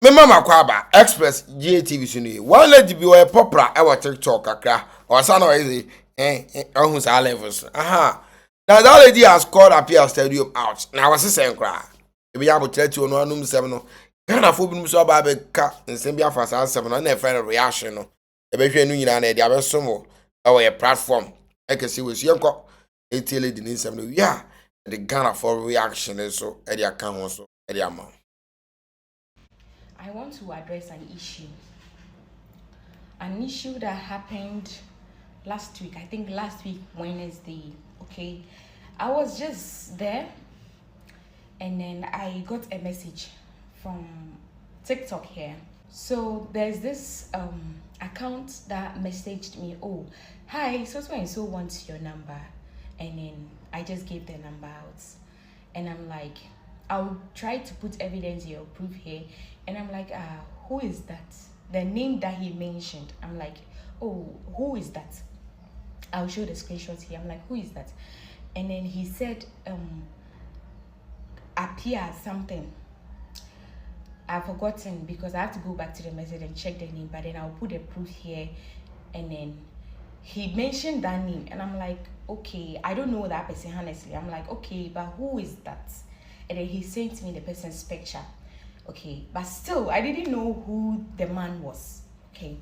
Me mama kwaba Exp0śe TV sunu one lady bi o popra e wa TikTok akra o sa no easy ohun sa levels aha now that lady has called Appiah Studium out now was say nkra e bi ya bo tire ti onu anum sem no Ghana fo bi so ba be ka nsem bi afa sa sem no na e friend reaction no e be hwe nu nyina na e dia be somo e wo ye platform e ke si we si enko e ti lady ni sem no yeah the Ghana for reaction so e dia kan ho so e dia ma I want to address an issue that happened last week. I think last week, Wednesday, okay? I was just there and then I got a message from TikTok here. So there's this account that messaged me, oh, hi, so wants your number. And then I just gave the number out. And I'm like, I'll try to put evidence or proof here. And I'm like, who is that? The name that he mentioned. I'm like, oh, who is that? I'll show the screenshots here. I'm like, who is that? And then he said, Appiah something. I've forgotten because I have to go back to the message and check the name. But then I'll put the proof here. And then he mentioned that name. And I'm like, okay, I don't know that person, honestly. I'm like, okay, but who is that? And then he sent me the person's picture. Okay, but still, I didn't know who the man was. Okay,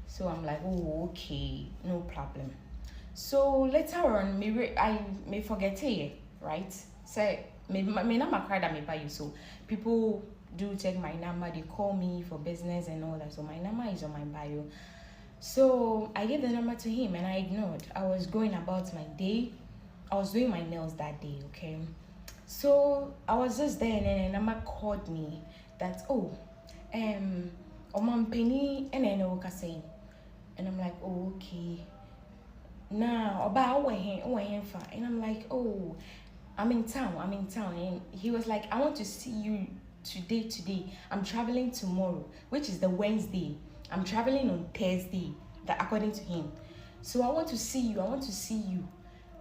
so I'm like, oh, okay, no problem. So later on, I may forget it, right? So, my number card that may buy you. So people do take my number, they call me for business and all that. So my number is on my bio. So I gave the number to him and I ignored. I was going about my day. I was doing my nails that day, okay? So I was just there and then a number called me that, oh, Penny and then saying. And I'm like, oh, okay. Now about and I'm like, oh, I'm in town. And he was like, I want to see you today. I'm traveling tomorrow, which is the Wednesday. I'm traveling on Thursday, that according to him. So I want to see you.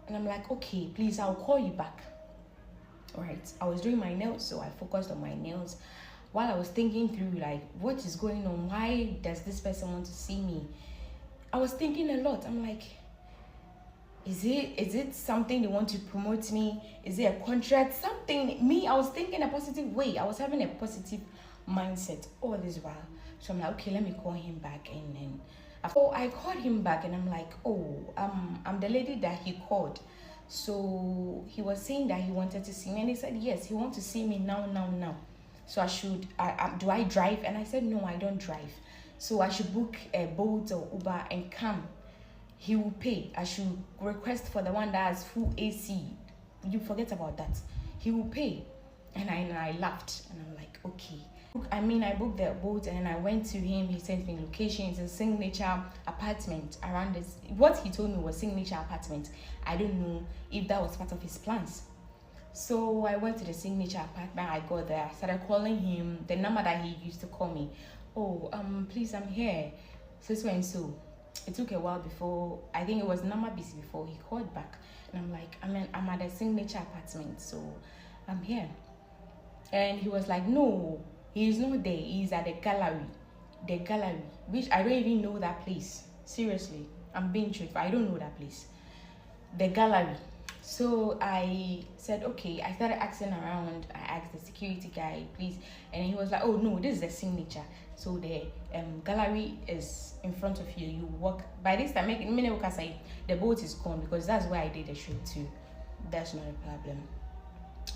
And I'm like, okay, please, I'll call you back. All right, I was doing my nails, so I focused on my nails while I was thinking through, like, what is going on? Why does this person want to see me? I was thinking a lot. I'm like, is it something they want to promote me? Is it a contract? Something, I was thinking a positive way. I was having a positive mindset all this while. So I'm like, okay, let me call him back. And then I called him back and I'm like, oh, I'm the lady that he called. So he was saying that he wanted to see me, and he said yes, he wants to see me now. So I should, do I drive? And I said no, I don't drive. So I should book a Bolt or Uber and come. He will pay. I should request for the one that has full AC. You forget about that. He will pay. And I laughed and I'm like, okay. I booked the boat and I went to him. He sent me location. It's a signature apartment around this. What he told me was signature apartment. I don't know if that was part of his plans. So I went to the signature apartment. I got there. I started calling him the number that he used to call me. Oh, please, I'm here. So. It took a while before, I think it was number busy before he called back. And I'm like, I'm at the signature apartment, so I'm here. And he was like, no, he's not there. He's at the gallery, which I don't even know that place. Seriously, I'm being truthful. I don't know that place. The gallery. So I said, okay. I started asking around. I asked the security guy, please. And he was like, oh, no, this is the signature. So the gallery is in front of you. You walk. By this time, the boat is gone because that's where I did the shoot too. That's not a problem.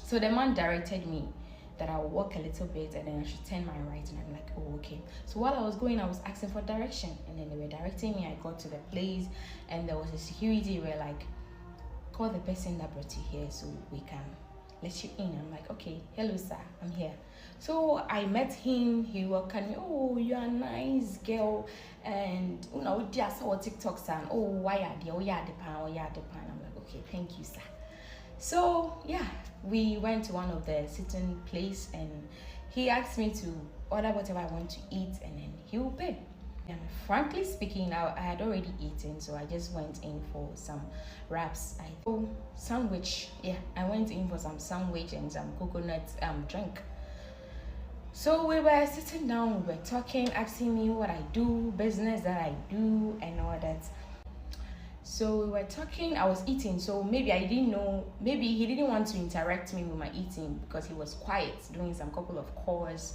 So the man directed me that I would walk a little bit and then I should turn my right. And I'm like, oh, okay. So while I was going, I was asking for direction. And then they were directing me. I got to the place and there was a security where like, call the person that brought you here so we can let you in. I'm like, okay, hello sir, I'm here. So I met him. He welcomed me. Oh, you're a nice girl, and you know, just saw TikTok and oh, why are the pan? I'm like, okay, thank you sir. So yeah, we went to one of the sitting place and he asked me to order whatever I want to eat and then he will pay. And frankly speaking, I had already eaten, so I just went in for some wraps. Sandwich. Yeah, I went in for some sandwich and some coconut drink. So we were sitting down, we were talking, asking me what I do, business that I do, and all that. So we were talking, I was eating, so maybe I didn't know, maybe he didn't want to interact me with my eating because he was quiet, doing some couple of chores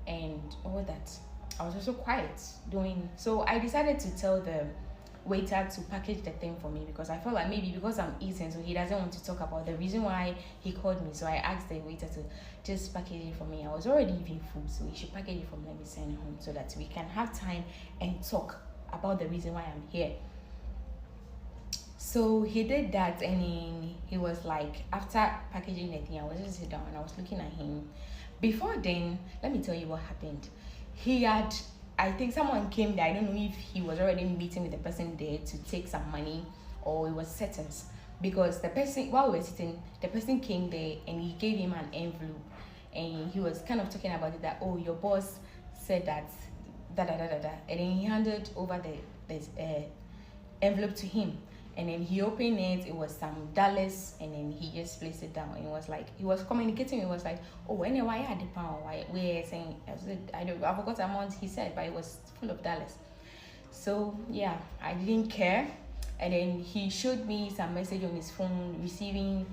and all that. I was also quiet doing, so I decided to tell the waiter to package the thing for me because I felt like maybe because I'm eating, so he doesn't want to talk about the reason why he called me. So I asked the waiter to just package it for me. I was already eating food, so he should package it for me and send it home so that we can have time and talk about the reason why I'm here. So he did that, and he was like, after packaging the thing, I was just sitting down and I was looking at him. Before then, let me tell you what happened. He had, I think someone came there. I don't know if he was already meeting with the person there to take some money or it was settings. Because the person, while we were sitting, the person came there and he gave him an envelope. And he was kind of talking about it that, oh, your boss said that, da da da da da. And then he handed over the envelope to him. And then he opened it, it was some dollars, and then he just placed it down. And it was like, he was communicating, it was like, oh, anyway, I had the pound. We're saying, I forgot the amount he said, but it was full of dollars. So, yeah, I didn't care. And then he showed me some message on his phone, receiving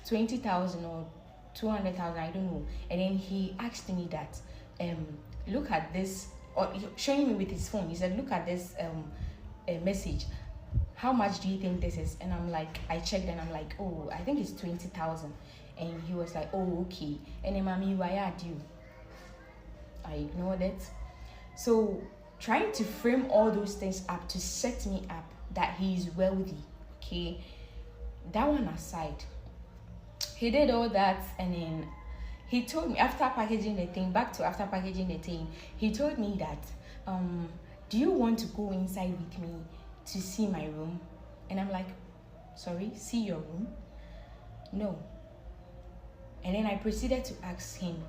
20,000 or 200,000, I don't know. And then he asked me that, look at this, or showing me with his phone. He said, look at this message. How much do you think this is? And I'm like, I checked and I'm like, oh, I think it's 20,000. And he was like, oh, okay. And then, mommy, why are you? I ignored it. So trying to frame all those things up to set me up that he's wealthy, okay? That one aside, he did all that, and then he told me after packaging the thing, he told me that, do you want to go inside with me to see my room? And I'm like, sorry, see your room? No. And then I proceeded to ask him,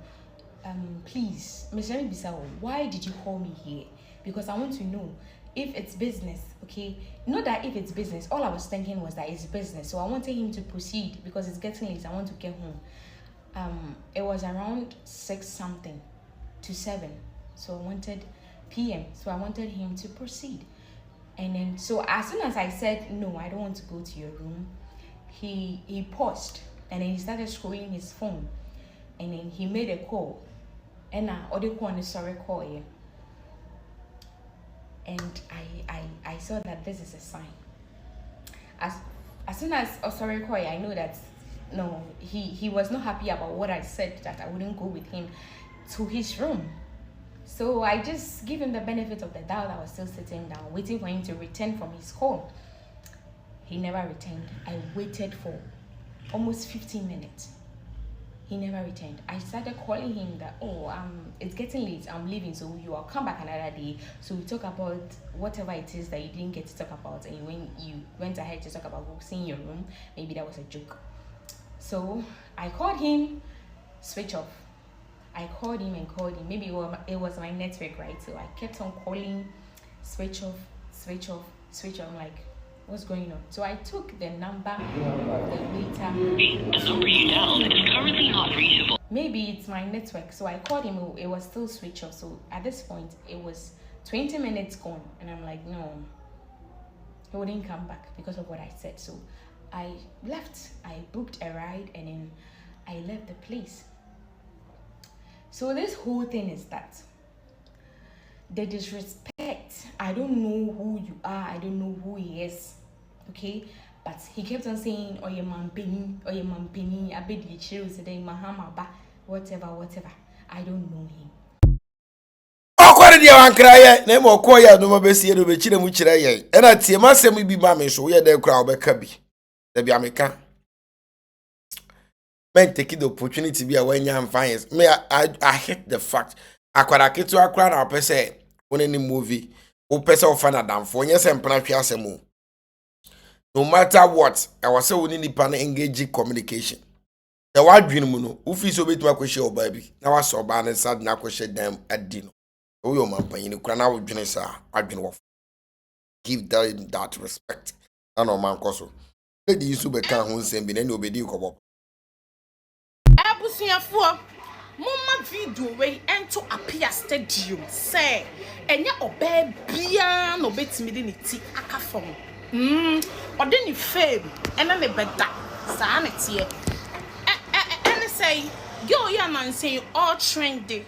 please, Mr. Bisao, why did you call me here? Because I want to know if it's business, okay? Not that if it's business, all I was thinking was that it's business. So I wanted him to proceed because it's getting late, I want to get home. It was around 6 something to 7. So I wanted PM. So I wanted him to proceed. And then, so as soon as I said, no, I don't want to go to your room, he paused and then he started scrolling his phone. And then he made a call. And other call is sorry call here. And I saw that this is a sign. As soon as sorry call, I know that no, he was not happy about what I said, that I wouldn't go with him to his room. So I just give him the benefit of the doubt. I was still sitting down, waiting for him to return from his call. He never returned. I waited for almost 15 minutes. He never returned. I started calling him that, oh, it's getting late, I'm leaving, so you will come back another day. So we talk about whatever it is that you didn't get to talk about, and when you went ahead to talk about seeing your room, maybe that was a joke. So I called him, switch off. I called him and called him. Maybe it was my network, right? So I kept on calling, switch off, switch off, switch off. I'm like, what's going on? So I took the number of the waiter. The number you dialed is currently not reachable. Maybe it's my network. So I called him. It was still switch off. So at this point, it was 20 minutes gone. And I'm like, no, he wouldn't come back because of what I said. So I left. I booked a ride and then I left the place. So this whole thing is that the disrespect, I don't know who you are, I don't know who he is, okay? But he kept on saying, oh, your man penny, I bet you chill today, Mahamaba, whatever. I don't know him. Akwari dia wankra na mo koya no mabesi no be chire mu chire ye. E na tie masem bi ma me so ye de kra obeka bi. Da bi ameka. Men take the opportunity be when you fines. Me, I hate the fact. Akwara ketu akwara na pese on any movie. O pese o fan adam for yes and asemu. No matter what, I was so we need to engage communication. The word dream no, ufi so betu akwhye o baby. Na wa so ba na sad na akwhye dem adi no. O yo man pan ni kra na wo dwene sa, adwene wo. Give them that respect. Na no man koso. Lady you so be kan ho nsem bi na ni obedi kobo. Abusuafo Mama video way ento Appiah Studium say enye obe bia no betimi de ne ti aka fom ode ni fame ena ne beda saa ne tie ene say girl ya man say all trendy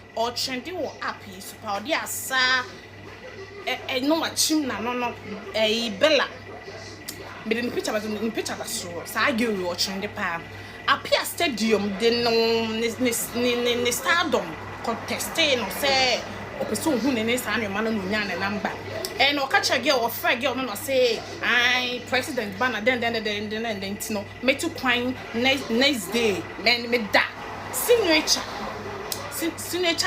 wo Appiah super ode asa no machim na no bella me the picture was in picture that so saa girl all trendy pa Appiah Studium de no ne Stardom contesting no say o person who ne saa no man no nya na number and o catch a girl or friend girl no say I president banner then no me to kwan next day me da signature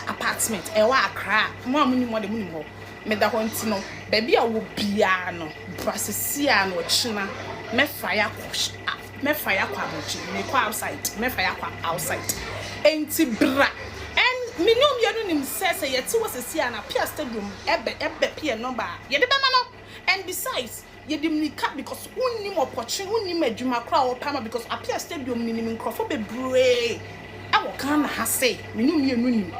apartment e wa Accra mo amuni mo de muni mo me da ho ntino baby a wo bia no brasisia no china me fire kwa bochi me kwa outside enti bra and minimum yanu nim say yeti was sia na Appiah Studium ebe pie number ye de bema no and besides ye dim nika because unnim opportunity unnim adwuma kra wo pama because Appiah Studium nim nkrofo bebre e wo kan na ha say minimum yanu nim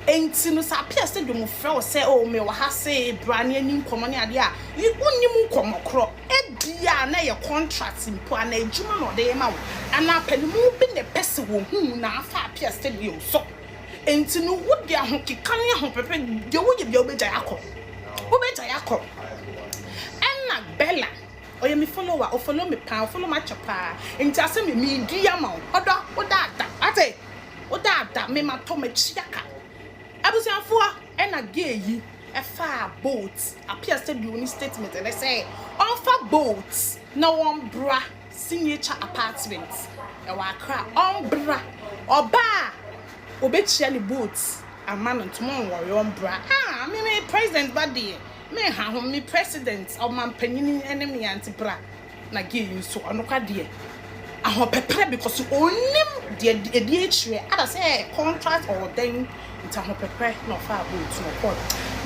enti no sa Appiah Studium frɛ wo say oh me wo ha say brane anim komo ne ade a unnim komo kro bia na ye contract mpo na adwuma no de ma wo ana panimu bi ne pese wo hu na afa Appiah Studium so enti no wo de ahokeka ne ahopepe de wo ye bia obeja yakọ enna bella oye mi follower o follow me pa follow ma chapa enti ase me di ama oda me ma to ma chiaka abusianfo enna gay yi efa boat Appiah Studium ni statement and they say offer boat na one bra signature apartment e wa Accra bra oba obechia ni boat amano ntomo wo bra me president body me ha ho me president o man panyin enemy anti bra na ge you so onoka de aho pepre because onim de ehwe ada say contract or then it's a pepre no fa boat no call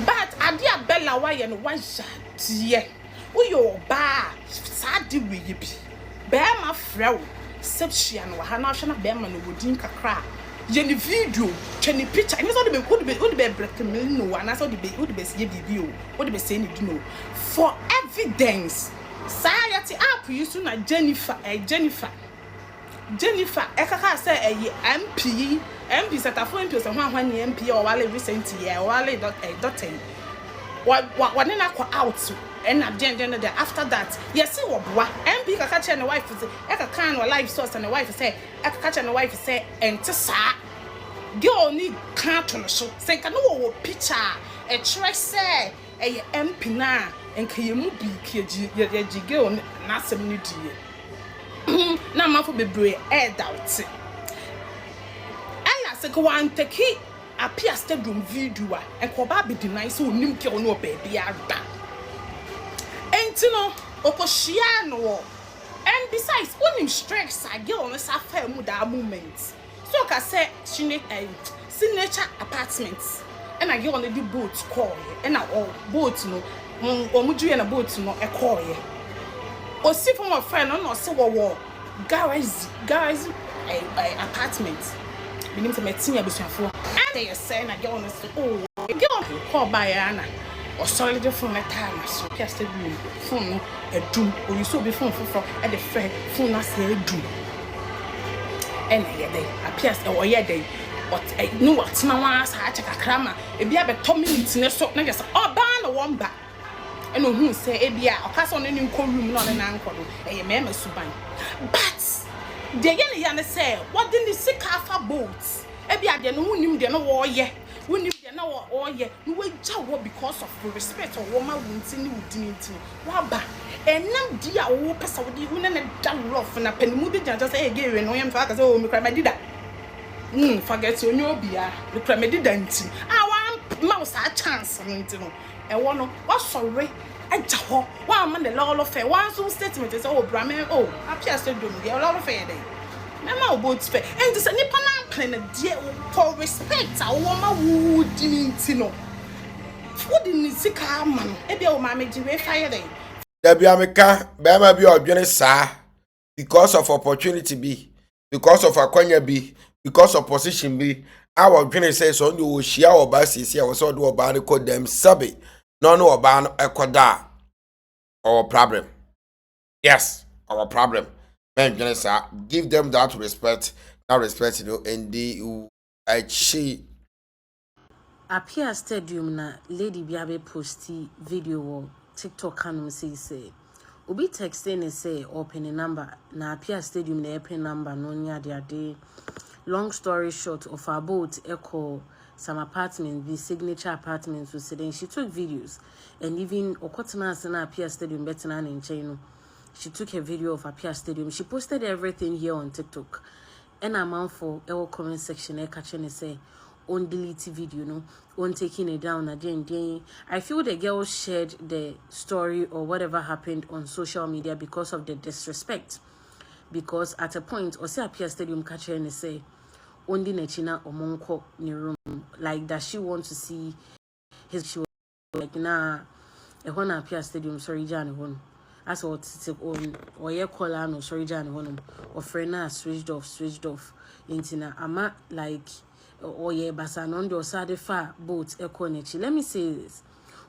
but adia bella why no wa jadie uyo ba sadi we bi be ma frɛ wo Se.x no ha na hwe na be ma no wodin kakra ye ni video twa ni picture ni so de be would be break me no and so de be would be say bibi o would be say ni do no for evidence sayati app you so na Jennifer ekaka say MP setafo MP so hwan ni MP o wale recent year wale Dr0p what na kwa out and then after that yes see what boa MP kaka che na wife say ekaka no live source and the wife say ekaka che na wife say ente saa girl ni kan to no so say ka no wo picture e chere say MP na enka ye mu bi ki ye girl na asem ni die na mafo bebre doubt ella se ko wan take Appiah Studium video e ko ba be deny so onim ke ono baby ada enti no okohia no and besides onim stress a girl no safa mu da moment so ka say signature apartments and a girl on the boat call and a boat no omuju na boat no e call ye o si from a friend no say wo garage apartment binim se metin abusuafo and they say na girl no say oh girl call by ana o solid phone na time so Appiah Studium phone no edum o you so be phone for e the friend phone na say edum and ye dey Appiah o ye dey but no what na wan sa check akrama e bia be 2 minutes ne so na just oh ba na won ba and who say e bia o ka so no ni nko room no na nko do e me ma suban but de ye ne say what did the sick afa boat e bia de no hunim de no wo ye wunim de na wo ye no we jawo because of respect or woman wunti ni wudinti wa ba enam di a wo pesa wo di hu na da rough na panimu bi janja say e ge we no yem fa ka say o mi kra ma dida forget onye obia mi kra ma dida nti wa ma sa chance nti no e wo no wa sorry ajaho wa ma the law of one so statement say oh bra me oh Appiah Studium the law of dey mama about fair and this nipa na plan dey for respect a wo ma wo di nti no food ni sika ma no e bia wo ma meji we fire dey da bia meka be ma bi odwene saa because of opportunity bi because of akwanya bi because of position bi Our gonna say so you share or basis here was all do about the code them sabi. No about a koda our problem. Yes, our problem. Men gonna say give them that respect, and the she Appiah Stadium na Lady Biabe posti video wo TikTok kanum say obi texting say open number na Appiah Stadium na open number no nya de. Long story short, of her boat echo some apartment, the signature apartments was then she took videos and even Okotana Sana Appiah Stadium better in China. She took a video of Appiah Stadium. She posted everything here on TikTok. And amount for our comment section catching say on delete video, no, on taking it down again. I feel the girl shared the story or whatever happened on social media because of the disrespect. Because at a point, or say Appiah Stadium catcher and say, only Nechina or Monko in room, like that she wants to see his show, like nah, a one Appiah Stadium, sorry, Johnny one. As what on or ye call no sorry, Johnny one, or friend switched off, intina, ama like, or ye basanon or sade far boat, echo nechi. Let me say this.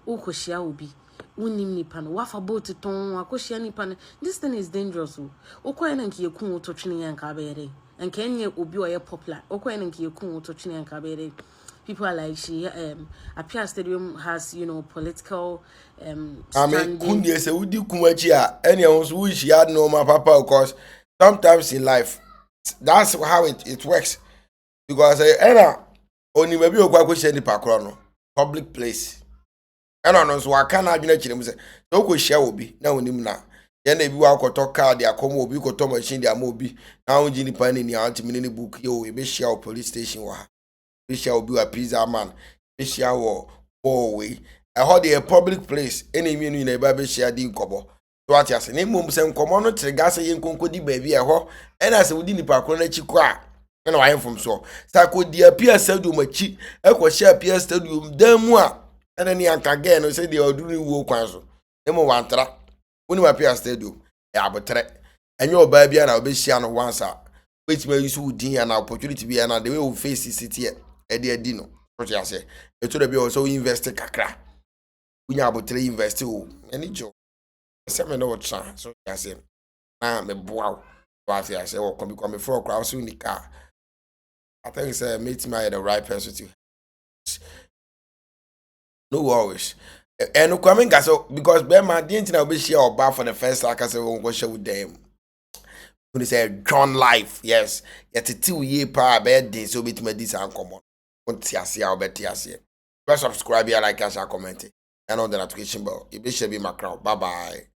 Ukoshia will be. Unim nipan wafa boat ton wakoshia nipan. This thing is dangerous. Okoye nanki yekun to training and kabere. And Kenya obi oye popular. Okoye nanki yekun to training and kabere. People are like she Appiah Stadium has, you know, political standing. I mean kundi say udi kumachi a any ones who she had no my papa because sometimes in life that's how it works. Because only maybe okwa ko share the pakro public place. I don't know, so I can't have been say, no go share obi, na onim na. Then they be wakoto car, they are come obi, koto machine, they are mobi. Now, Jini Pan in the anti book, yo, we be share police station, we shall be a pizza man, we shall war way. I heard a public place, any meaning in a baby share din cobo. So what you say, name mum send common to gas in concodi baby a ho, and I said, within the park on a chikwa. And I am from so. Sako dear Appiah Stadium, a cheat, echo share Appiah Stadium, damn moi. And then yank again, or say they are doing war council. Nemo one tra. When you Appiah Stadium, yeah, but and your baby and I'll be sharing once out. Which may use would an opportunity be and the way we face the city at the dino. What I say, it should be also invested kakra. We are about 3 invest any job. Seven no chance. So I say, I'm a bow. I say, oh, come before a crowd in the car. I think it's meet me the right person to. No worries. And no coming so because Bema didn't know be share or bar for the first like I said won't go share with them. When they say John life, yes. Yet a 2-year power bed day so bit me this and come on. Want to see how better I see. Subscribe here, like, share, comment, and on the notification bell. It be share be my crowd. Bye bye.